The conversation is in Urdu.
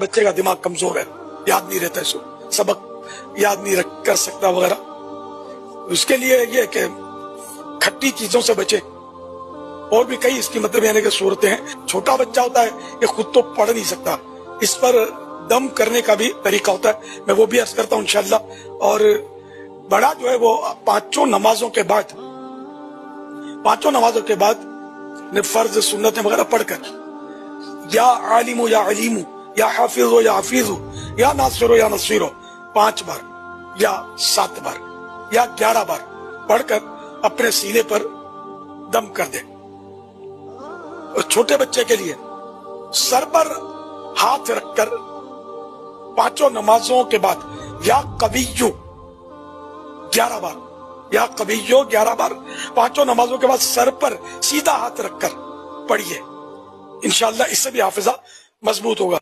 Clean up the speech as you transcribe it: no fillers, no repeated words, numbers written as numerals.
بچے کا دماغ کمزور ہے، یاد نہیں رہتا، اس کو سبق یاد نہیں کر سکتا وغیرہ، اس کے لیے یہ کہ کھٹی چیزوں سے بچے۔ اور بھی کئی اس کی مطلب یعنی کہ صورتیں ہیں۔ چھوٹا بچہ ہوتا ہے یہ خود تو پڑھ نہیں سکتا، اس پر دم کرنے کا بھی طریقہ ہوتا ہے، میں وہ بھی عرض کرتا ہوں انشاءاللہ۔ اور بڑا جو ہے وہ پانچوں نمازوں کے بعد فرض سنتیں وغیرہ پڑھ کر یا عالم یا علیم یا حافظ یا حفیظ یا ناصر یا نصیر 5 بار یا 7 بار یا 11 بار پڑھ کر اپنے سینے پر دم کر دے۔ اور چھوٹے بچے کے لیے سر پر ہاتھ رکھ کر پانچوں نمازوں کے بعد یا قویو 11 بار یا قویو 11 بار پانچوں نمازوں کے بعد سر پر سیدھا ہاتھ رکھ کر پڑھیے، انشاءاللہ اس سے بھی حافظہ مضبوط ہوگا۔